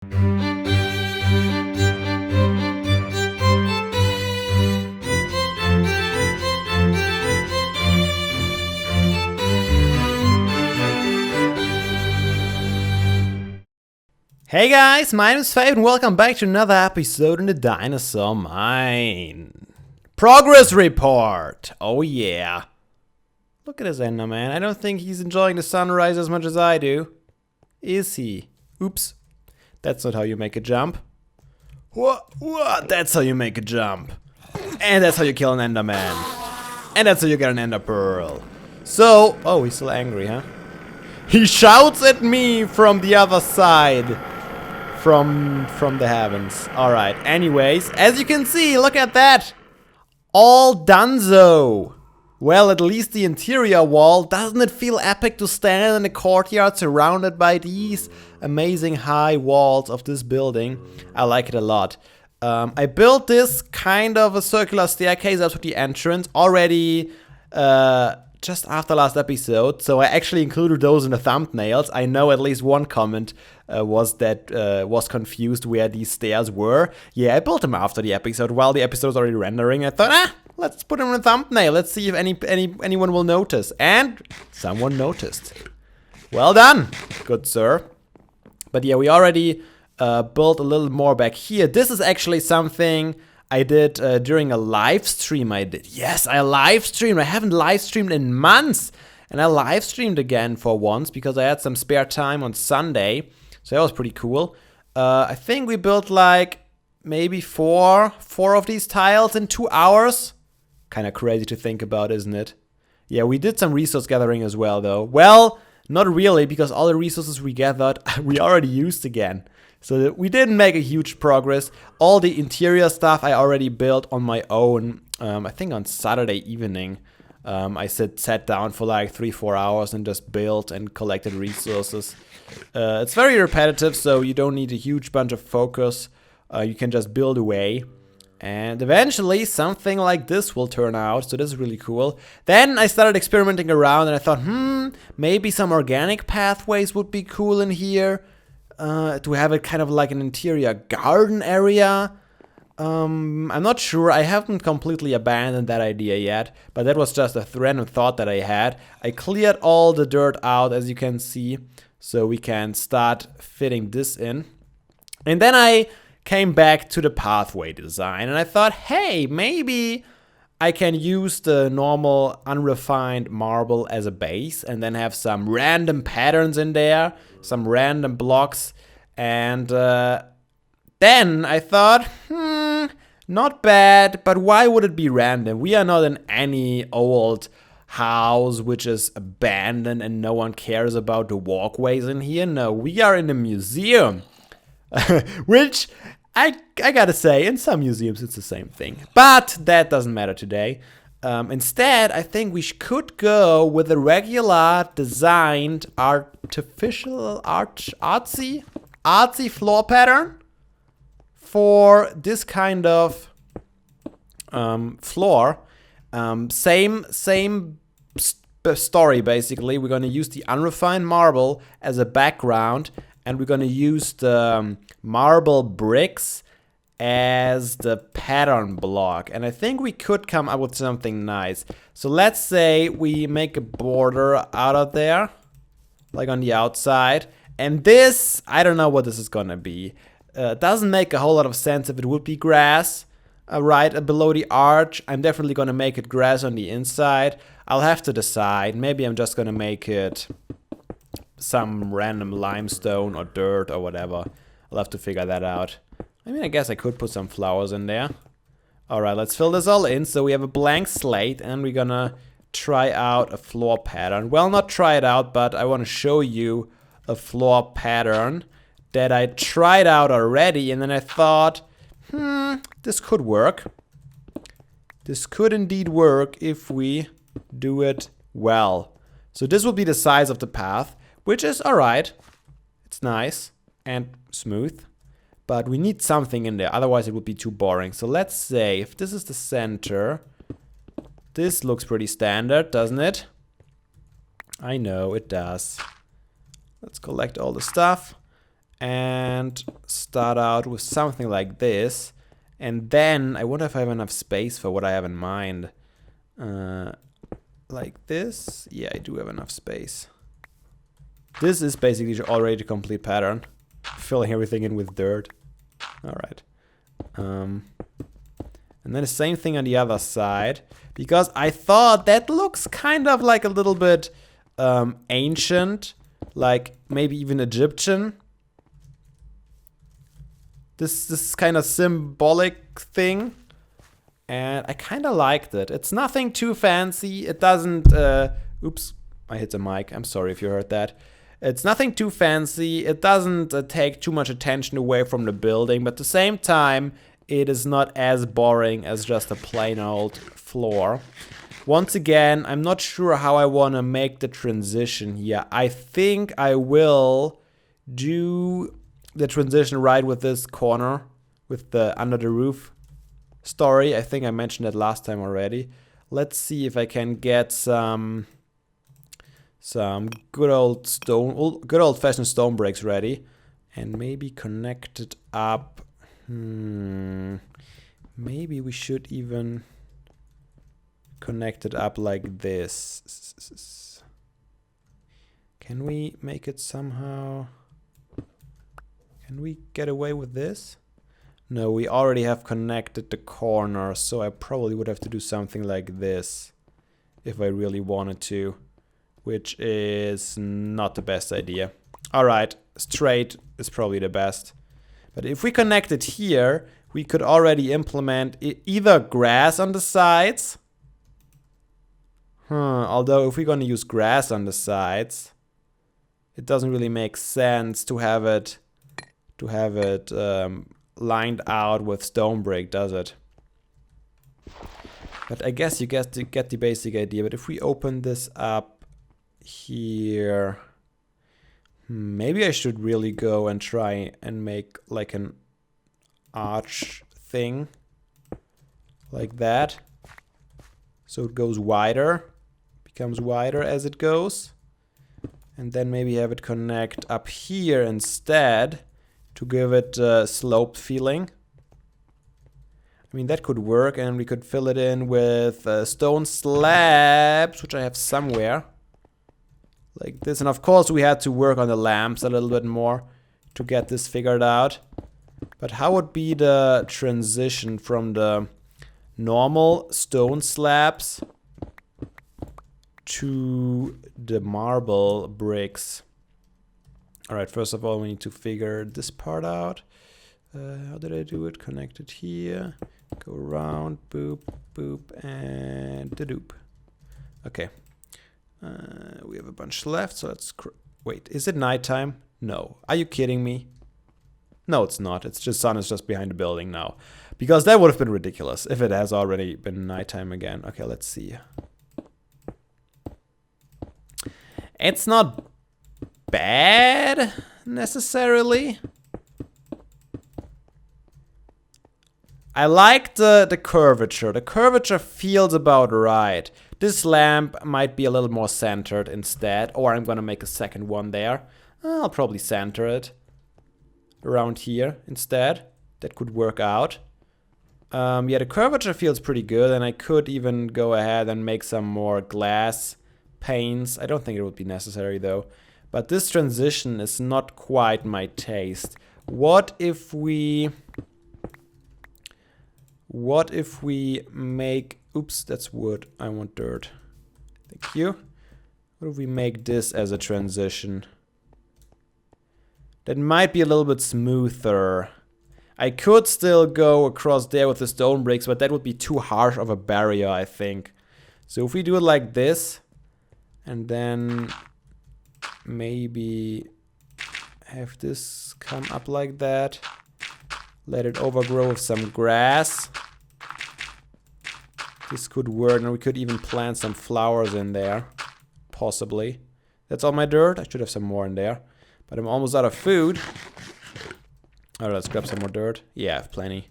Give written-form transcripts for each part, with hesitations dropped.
Hey guys, my name is Fabe and welcome back to another episode in the Dinosaur Mine. Progress report! Oh yeah. Look at this Enderman. I don't think he's enjoying the sunrise as much as I do. Is he? Oops. That's not how you make a jump. What? That's how you make a jump. And that's how you kill an Enderman. And that's how you get an Ender Pearl. So, oh, he's still angry, huh? He shouts at me from the other side. From the heavens. Alright, anyways, as you can see, look at that. All donezo. Well, at least the interior wall. Doesn't it feel epic to stand in the courtyard surrounded by these amazing high walls of this building? I like it a lot. I built this kind of a circular staircase up to the entrance already just after last episode, so I actually included those in the thumbnails. I know at least one comment was confused where these stairs were. Yeah, I built them after the episode while the episode was already rendering. I thought, let's put them in a thumbnail. Let's see if anyone will notice. And someone noticed. Well done, good sir. But yeah, we already built a little more back here. This is actually something I did during a live stream I did. Yes, I live streamed. I haven't live streamed in months. And I live streamed again for once because I had some spare time on Sunday. So that was pretty cool. I think we built like maybe four of these tiles in 2 hours. Kind of crazy to think about, isn't it? Yeah, we did some resource gathering as well though. Well, not really, because all the resources we gathered we already used again. So we didn't make a huge progress. All the interior stuff I already built on my own. I think on Saturday evening. I sat down for like 3-4 hours and just built and collected resources. It's very repetitive, so you don't need a huge bunch of focus. You can just build away. And eventually something like this will turn out, so this is really cool. Then I started experimenting around and I thought, maybe some organic pathways would be cool in here. To have it kind of like an interior garden area. I'm not sure. I haven't completely abandoned that idea yet, but that was just a random thought that I had. I cleared all the dirt out, as you can see, so we can start fitting this in. And then I came back to the pathway design, and I thought, hey, maybe I can use the normal unrefined marble as a base and then have some random patterns in there, some random blocks. And then I thought, not bad, but why would it be random? We are not in any old house which is abandoned and no one cares about the walkways in here. No, we are in a museum, which I gotta say, in some museums it's the same thing. But that doesn't matter today. Instead, I think we could go with a regular designed artificial artsy floor pattern for this kind of floor. Same story basically. We're gonna use the unrefined marble as a background, and we're gonna use the marble bricks as the pattern block. And I think we could come up with something nice. So let's say we make a border out of there, like on the outside. And this, I don't know what this is gonna be. Doesn't make a whole lot of sense if it would be grass right below the arch. I'm definitely gonna make it grass on the inside. I'll have to decide. Maybe I'm just gonna make it some random limestone or dirt or whatever. I'll have to figure that out. I mean, I guess I could put some flowers in there. Alright, let's fill this all in. So we have a blank slate and we're gonna try out a floor pattern. Well, not try it out, but I want to show you a floor pattern that I tried out already, and then I thought, this could work. This could indeed work if we do it well. So this will be the size of the path, which is alright. It's nice and smooth, but we need something in there, otherwise it would be too boring. So let's say if this is the center, this looks pretty standard, doesn't it? I know it does. Let's collect all the stuff. and start out with something like this. And then I wonder if I have enough space for what I have in mind. Like this. Yeah, I do have enough space. This is basically already the complete pattern. Filling everything in with dirt. Alright. And then the same thing on the other side. Because I thought that looks kind of like a little bit ancient. Like maybe even Egyptian. This kind of symbolic thing. And I kind of liked it. It's nothing too fancy. It doesn't... oops, I hit the mic. I'm sorry if you heard that. It's nothing too fancy. It doesn't take too much attention away from the building. But at the same time, it is not as boring as just a plain old floor. Once again, I'm not sure how I want to make the transition here. I think I will do the transition right with this corner. With the under the roof story. I think I mentioned that last time already. Let's see if I can get some good old-fashioned stone bricks ready, and maybe connect it up. Maybe we should even connect it up like this. Can we make it somehow? Can we get away with this? No, we already have connected the corner, so I probably would have to do something like this if I really wanted to. Which is not the best idea. Alright, straight is probably the best. But if we connect it here, we could already implement either grass on the sides. Although if we're going to use grass on the sides, it doesn't really make sense to have it lined out with stone brick, does it? But I guess you get the basic idea. But if we open this up here, maybe I should really go and try and make like an arch thing like that, so it goes wider, becomes wider as it goes, and then maybe have it connect up here instead to give it a sloped feeling. I mean, that could work, and we could fill it in with stone slabs, which I have somewhere. Like this, and of course we had to work on the lamps a little bit more to get this figured out. But how would be the transition from the normal stone slabs to the marble bricks? Alright, first of all we need to figure this part out. How did I do it? Connect it here, go around, boop, boop, and da-doop. Okay. We have a bunch left, so let's... Wait, is it nighttime? No. Are you kidding me? No, it's not. It's just sun is just behind the building now. Because that would have been ridiculous if it has already been nighttime again. Okay, let's see. It's not bad, necessarily. I like the curvature. The curvature feels about right. This lamp might be a little more centered instead, or I'm gonna make a second one there. I'll probably center it around here instead. That could work out. Yeah, the curvature feels pretty good, and I could even go ahead and make some more glass panes. I don't think it would be necessary though. But this transition is not quite my taste. What if we make... Oops, that's wood. I want dirt. Thank you. What if we make this as a transition? That might be a little bit smoother. I could still go across there with the stone bricks, but that would be too harsh of a barrier, I think. So if we do it like this, and then maybe have this come up like that, let it overgrow with some grass. This could work, and we could even plant some flowers in there, possibly. That's all my dirt. I should have some more in there, but I'm almost out of food. Alright, let's grab some more dirt. Yeah, I have plenty.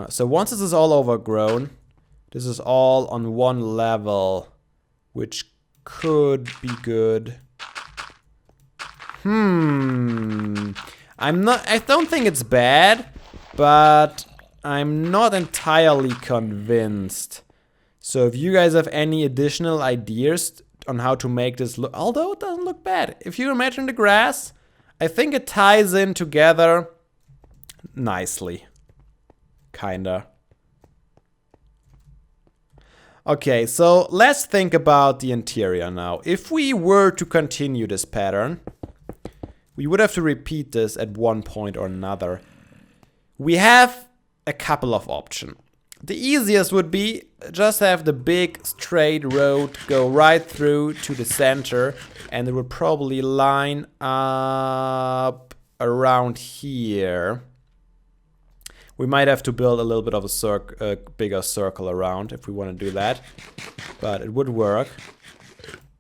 So once this is all overgrown, this is all on one level, which could be good. I don't think it's bad, but I'm not entirely convinced. So if you guys have any additional ideas on how to make this look, although it doesn't look bad. If you imagine the grass, I think it ties in together nicely. Kinda. Okay, so let's think about the interior now. If we were to continue this pattern, we would have to repeat this at one point or another. We have a couple of options. The easiest would be just have the big straight road go right through to the center, and it would probably line up around here. We might have to build a little bit of a bigger circle around if we want to do that, but it would work.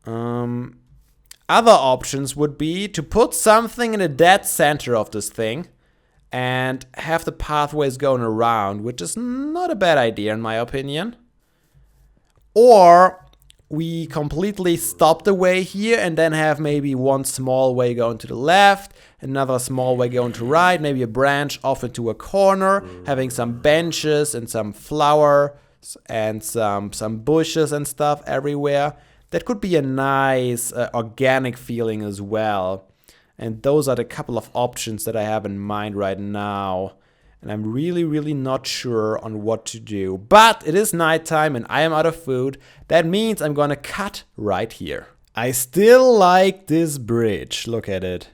Other options would be to put something in the dead center of this thing and have the pathways going around, which is not a bad idea in my opinion. Or we completely stop the way here and then have maybe one small way going to the left, another small way going to right, maybe a branch off into a corner, having some benches and some flowers and some bushes and stuff everywhere. That could be a nice organic feeling as well. And those are the couple of options that I have in mind right now. And I'm really not sure on what to do. But it is nighttime and I am out of food. That means I'm gonna cut right here. I still like this bridge. Look at it.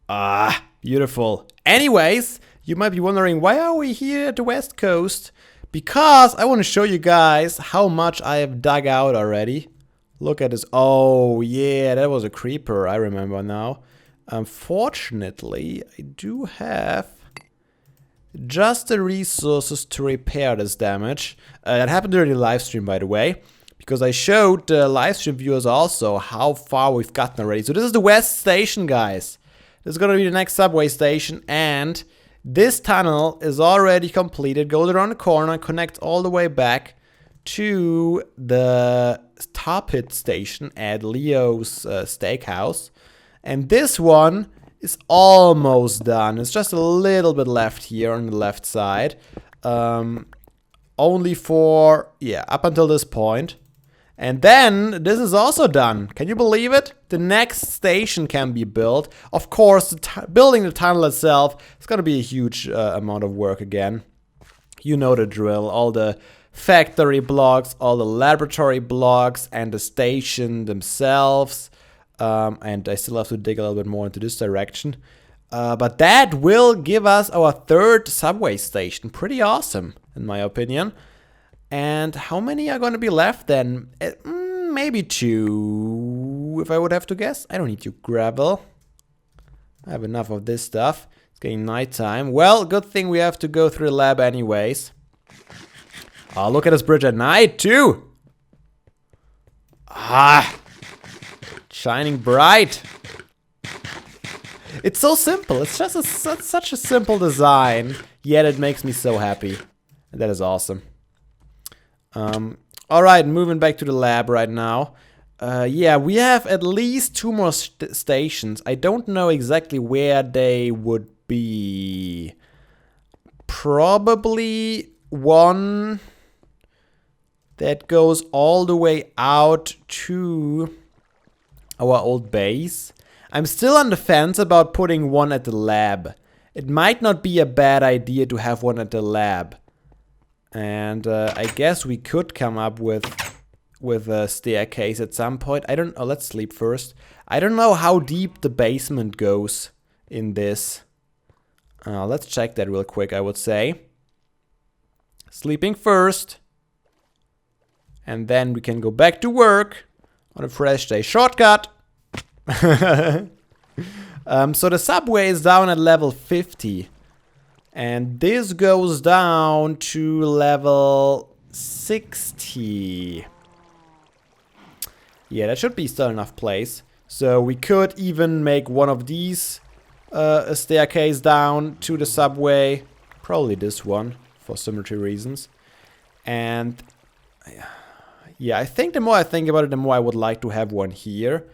Ah, beautiful. Anyways, you might be wondering, why are we here at the West Coast? Because I want to show you guys how much I have dug out already. Look at this. Oh, yeah, that was a creeper. I remember now. Unfortunately, I do have just the resources to repair this damage. That happened during the live stream, by the way, because I showed the live stream viewers also how far we've gotten already. So this is the West Station, guys. This is gonna be the next subway station, and this tunnel is already completed. Goes around the corner and connects all the way back to the tar pit station at Leo's Steakhouse. And this one is almost done. It's just a little bit left here on the left side. Only for, yeah, up until this point. And then this is also done. Can you believe it? The next station can be built. Of course, building the tunnel itself is going to be a huge amount of work again. You know the drill. All the factory blocks, all the laboratory blocks, and the station themselves. And I still have to dig a little bit more into this direction. But that will give us our third subway station. Pretty awesome, in my opinion. And how many are going to be left then? Maybe 2, if I would have to guess. I don't need you gravel. I have enough of this stuff. It's getting nighttime. Well, good thing we have to go through the lab anyways. Oh, look at this bridge at night too. Ah, shining bright. It's so simple. It's just such a simple design, yet it makes me so happy. And that is awesome. Alright, moving back to the lab right now. Yeah, we have at least 2 more stations. I don't know exactly where they would be. Probably one that goes all the way out to our old base. I'm still on the fence about putting one at the lab. It might not be a bad idea to have one at the lab. And I guess we could come up with a staircase at some point. I don't know. Let's sleep first. I don't know how deep the basement goes in this. Let's check that real quick, I would say. Sleeping first. And then we can go back to work on a fresh day. Shortcut! So the subway is down at level 50. And this goes down to level 60. Yeah, that should be still enough place. So we could even make one of these a staircase down to the subway. Probably this one, for symmetry reasons. And yeah, I think the more I think about it, the more I would like to have one here.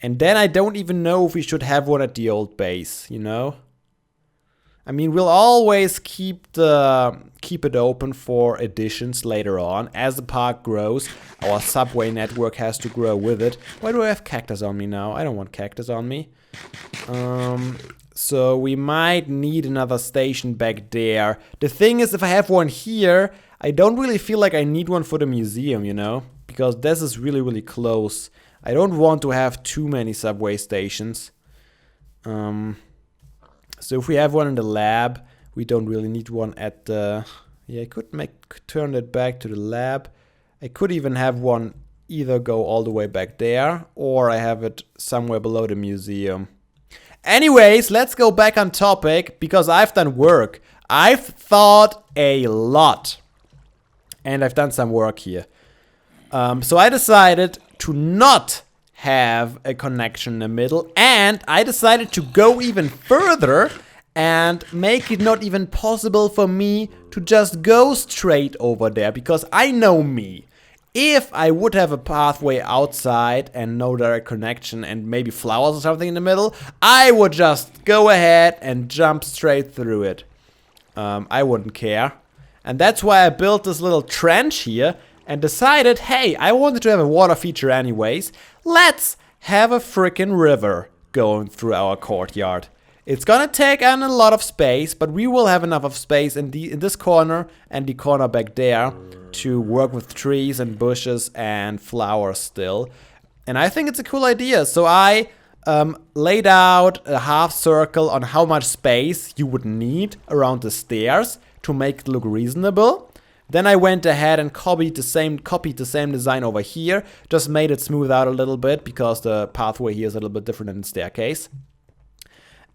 And then I don't even know if we should have one at the old base, you know? I mean, we'll always keep it open for additions later on. As the park grows, our subway network has to grow with it. Why do I have cactus on me now? I don't want cactus on me. So we might need another station back there. The thing is, if I have one here, I don't really feel like I need one for the museum, you know? Because this is really, really close. I don't want to have too many subway stations. So if we have one in the lab, we don't really need one at the... Yeah, I could turn it back to the lab. I could even have one either go all the way back there, or I have it somewhere below the museum. Anyways, let's go back on topic, because I've done work. I've thought a lot. And I've done some work here. So I decided to not have a connection in the middle, and I decided to go even further and make it not even possible for me to just go straight over there, because I know me. If I would have a pathway outside and no direct connection and maybe flowers or something in the middle, I would just go ahead and jump straight through it. I wouldn't care. And that's why I built this little trench here and decided, hey, I wanted to have a water feature anyways. Let's have a freaking river going through our courtyard. It's gonna take on a lot of space, but we will have enough of space in this corner and the corner back there to work with trees and bushes and flowers still. And I think it's a cool idea. So I laid out a half circle on how much space you would need around the stairs to make it look reasonable. Then I went ahead and copied the same design over here, just made it smooth out a little bit because the pathway here is a little bit different than the staircase.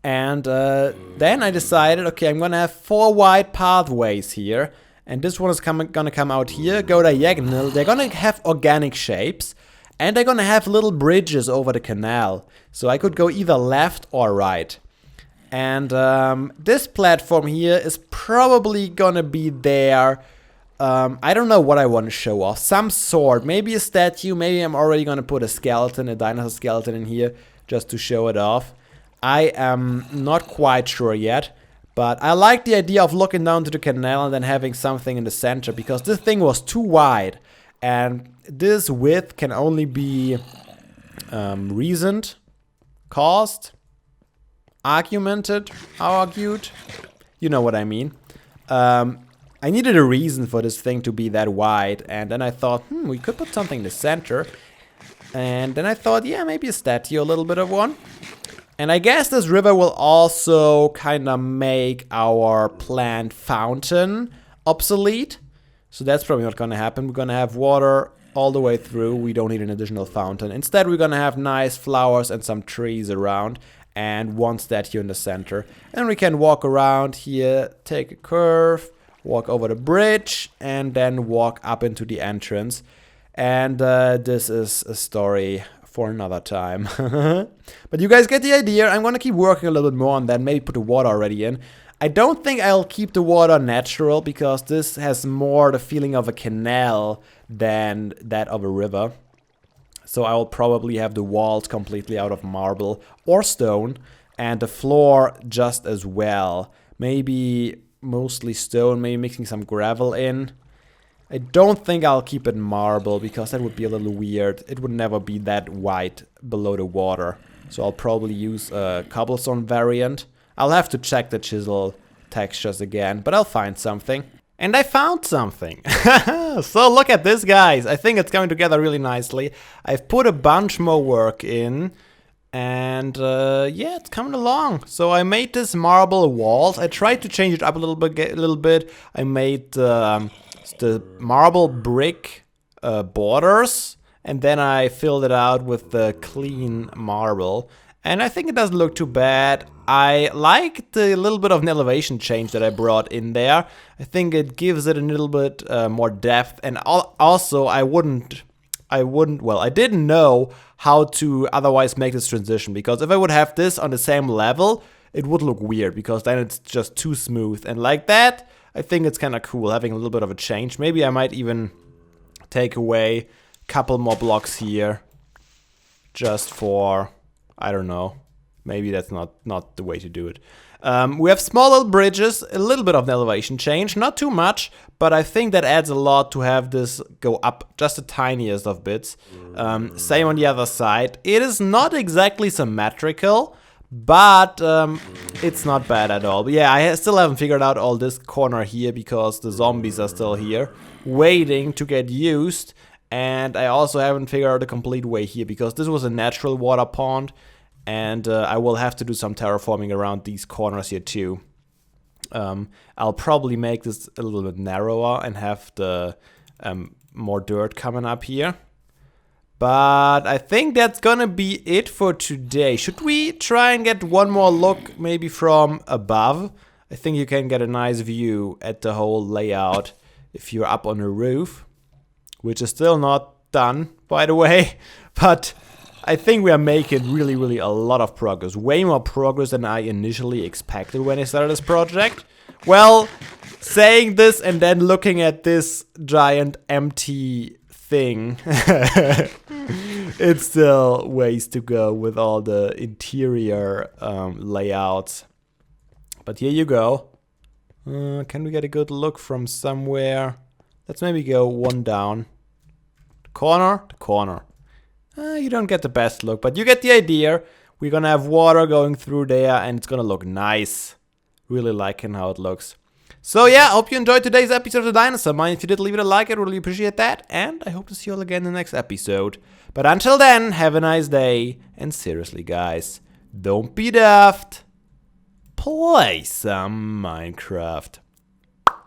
And then I decided, okay, I'm gonna have 4 wide pathways here. And this one is gonna come out here, go diagonal. They're gonna have organic shapes. And they're gonna have little bridges over the canal. So I could go either left or right. And this platform here is probably gonna be there. I don't know what I want to show off. Some sort. Maybe a statue. Maybe I'm already gonna put a skeleton, a dinosaur skeleton in here just to show it off. I am not quite sure yet, but I like the idea of looking down to the canal and then having something in the center, because this thing was too wide, and this width can only be reasoned, caused, argued. You know what I mean. I needed a reason for this thing to be that wide, and then I thought, we could put something in the center. And then I thought, yeah, maybe a statue, a little bit of one. And I guess this river will also kind of make our planned fountain obsolete. So that's probably not going to happen. We're going to have water all the way through. We don't need an additional fountain. Instead, we're going to have nice flowers and some trees around. And one statue in the center. And we can walk around here, take a curve, walk over the bridge, and then walk up into the entrance. And this is a story for another time. But you guys get the idea. I'm gonna keep working a little bit more on that. Maybe put the water already in. I don't think I'll keep the water natural, because this has more the feeling of a canal than that of a river. So I will probably have the walls completely out of marble or stone, and the floor just as well. Maybe mostly stone, maybe mixing some gravel in. I don't think I'll keep it marble, because that would be a little weird. It would never be that wide below the water. So I'll probably use a cobblestone variant. I'll have to check the chisel textures again, but I'll find something. And I found something. So look at this, guys. I think it's coming together really nicely. I've put a bunch more work in. And yeah, it's coming along. So I made this marble walls. I tried to change it up a little bit. I made the marble brick borders, and then I filled it out with the clean marble. And I think it doesn't look too bad. I like the little bit of an elevation change that I brought in there. I think it gives it a little bit more depth. And also, I didn't know how to otherwise make this transition, because if I would have this on the same level, it would look weird, because then it's just too smooth. And like that, I think it's kind of cool having a little bit of a change. Maybe I might even take away a couple more blocks here just for, I don't know, maybe that's not the way to do it. We have small little bridges, a little bit of an elevation change, not too much, but I think that adds a lot to have this go up just the tiniest of bits. Same on the other side. It is not exactly symmetrical, but it's not bad at all. But yeah, I still haven't figured out all this corner here because the zombies are still here, waiting to get used. And I also haven't figured out the complete way here because this was a natural water pond. And I will have to do some terraforming around these corners here too. I'll probably make this a little bit narrower and have the more dirt coming up here. But I think that's gonna be it for today. Should we try and get one more look maybe from above? I think you can get a nice view at the whole layout if you're up on the roof. Which is still not done, by the way. But I think we are making really a lot of progress. Way more progress than I initially expected when I started this project. Well, saying this and then looking at this giant empty thing, it's still ways to go with all the interior layouts. But here you go. Can we get a good look from somewhere? Let's maybe go one down. Corner to corner. You don't get the best look, but you get the idea. We're gonna have water going through there and it's gonna look nice. Really liking how it looks. So yeah, hope you enjoyed today's episode of the Dinosaur Mine. If you did, leave it a like, I'd really appreciate that. And I hope to see you all again in the next episode. But until then, have a nice day. And seriously guys, don't be daft. Play some Minecraft.